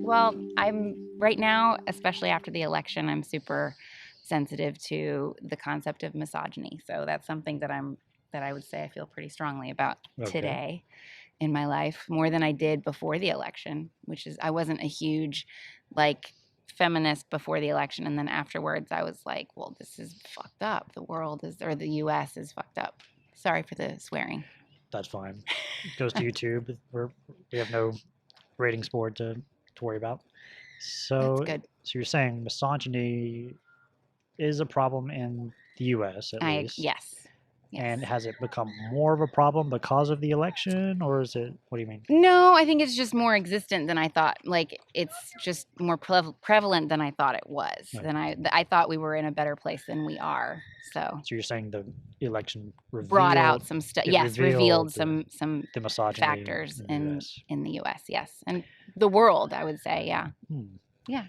Well, I'm right now, especially after the election, I'm super sensitive to the concept of misogyny. So that's something that I would say I feel pretty strongly about today in my life, more than I did before the election, which is I wasn't a huge like feminist before the election, and then afterwards I was like, well, this is fucked up. The world is, or the US is fucked up. Sorry for the swearing. That's fine. It goes to YouTube. We have no ratings board to worry about. So, That's good. so you're saying misogyny is a problem in the U.S. at least. Yes. And has it become more of a problem because of the election, or is it? What do you mean? No, I think it's just more existent than I thought. Like it's just more prevalent than I thought it was. Okay. Than I thought we were in a better place than we are. So you're saying the election brought out some stuff. Yes, revealed some the misogyny factors in the U.S. Yes, and the world. I would say, yeah, yeah.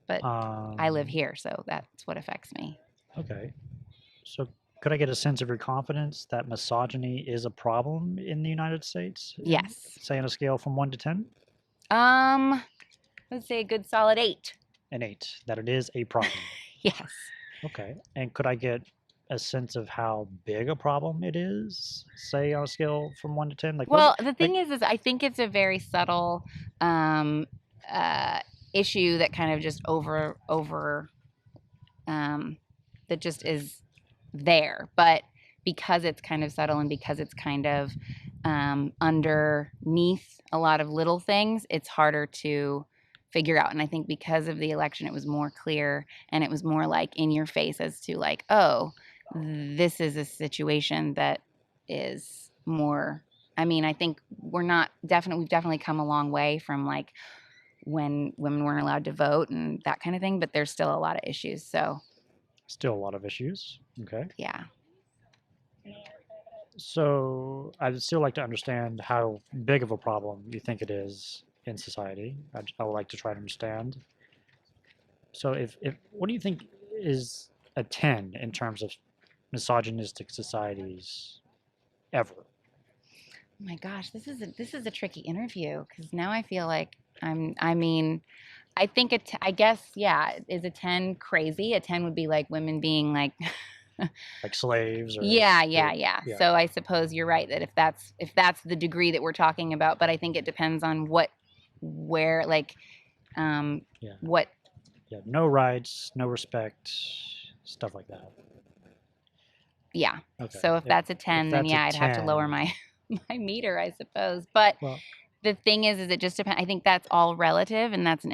But I live here, so that's what affects me. Okay, so. Could I get a sense of your confidence that misogyny is a problem in the United States? Yes. Say on a scale from 1 to 10? Let's say a good solid 8. An 8, that it is a problem. Yes. Okay. And could I get a sense of how big a problem it is, say on a scale from 1 to 10? Like, well, the thing is I think it's a very subtle issue that kind of just that just is there, but because it's kind of subtle and because it's kind of underneath a lot of little things, it's harder to figure out. And I think because of the election, it was more clear and it was more like in your face as to like, oh, this is a situation that is more. I mean, I think we've definitely come a long way from like when women weren't allowed to vote and that kind of thing, but there's still a lot of issues. So still a lot of issues. Okay. Yeah. So I'd still like to understand how big of a problem you think it is in society. I would like to try to understand. So if what do you think is a 10 in terms of misogynistic societies ever? Oh my gosh, this is a tricky interview because now I feel like I think I guess, yeah, is a 10 crazy? A 10 would be like women being like like slaves or yeah. So I suppose you're right that if that's the degree that we're talking about, but I think it depends on what no rights, no respect, stuff like that. Yeah. Okay. So if that's a 10, then yeah, I'd have to lower my meter, I suppose. But the thing is it just depends. I think that's all relative, and that's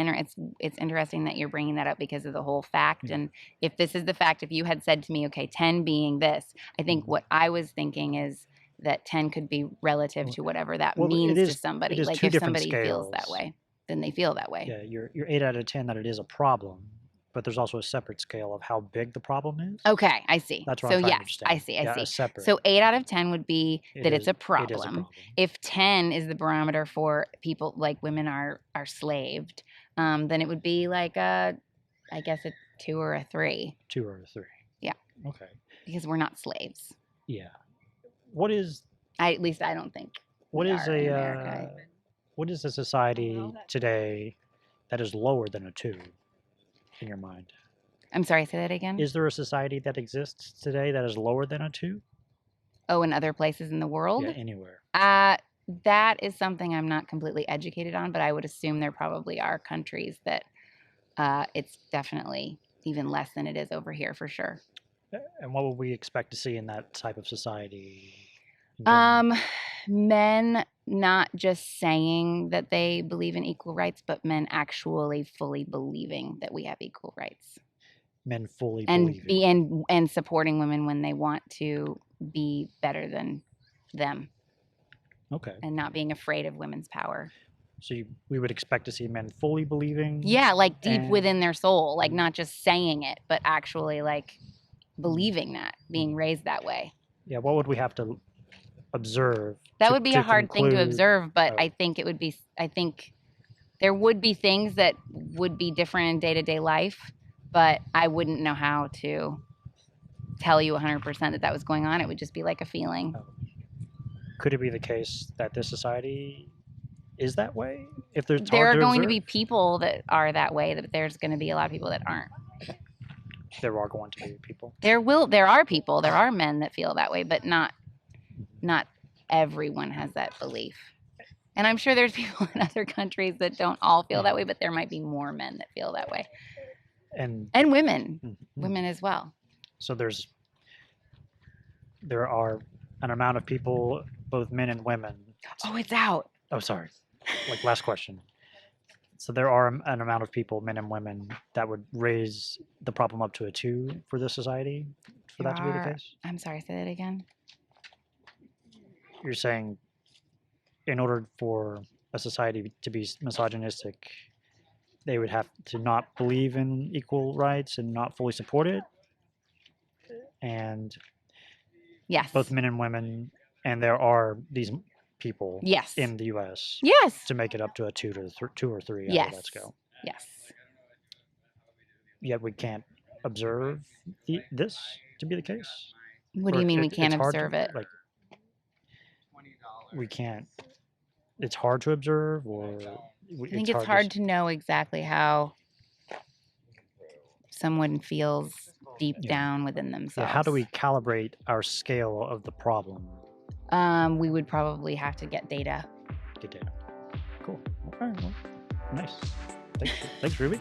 it's interesting that you're bringing that up because of the whole fact. And if this is the fact, if you had said to me, okay, 10 being this, I think what I was thinking is that 10 could be relative to whatever that means to somebody. Like if somebody feels that way, then they feel that way. Yeah, you're 8 out of 10 that it is a problem, but there's also a separate scale of how big the problem is. Okay, I see. That's what I'm trying to understand. I see. Yeah, separate. So 8 out of 10 would be that it's a problem. It is a problem. If 10 is the barometer for people like women are slaved, then it would be like I guess a 2 or a 3. 2 or a 3. Yeah. Okay. Because we're not slaves. Yeah. What is? At least I don't think. What is what is a society today that is lower than a 2? In your mind? I'm sorry, say that again? Is there a society that exists today that is lower than a 2? Oh, in other places in the world? Yeah, anywhere. That is something I'm not completely educated on, but I would assume there probably are countries that it's definitely even less than it is over here for sure. And what would we expect to see in that type of society? Men not just saying that they believe in equal rights, but men actually fully believing that we have equal rights. Men fully believing. And supporting women when they want to be better than them. Okay. And not being afraid of women's power. So we would expect to see men fully believing? Yeah, like deep within their soul, like not just saying it, but actually like believing that, being raised that way. Yeah, what would we have to observe? That would be a hard thing to observe, but I think there would be things that would be different in day-to-day life, but I wouldn't know how to tell you 100% that was going on. It would just be like a feeling. Could it be the case that this society is that way? If there's there are going to be people that are that way, that there's going to be a lot of people that aren't. There are going to be people. There are men that feel that way, but not everyone has that belief. And I'm sure there's people in other countries that don't all feel that way, but there might be more men that feel that way. And women. Women as well. So there are an amount of people, both men and women. Oh, it's out. Oh, sorry. Like, last question. So there are an amount of people, men and women, that would raise the problem up to a 2 for this society, for that to be the case? I'm sorry, say that again. You're saying in order for a society to be misogynistic, they would have to not believe in equal rights and not fully support it? And yes, both men and women, and there are these people in the U.S. to make it up to a 2 or 3. Let's go. Yes. Yet we can't observe this to be the case. What do you mean we can't observe it? Like, we can't. It's hard to observe, or I think it's hard to know exactly how someone feels deep down within themselves. Yeah, how do we calibrate our scale of the problem? We would probably have to get data. Cool. All right, well, nice. Thanks, Ruby.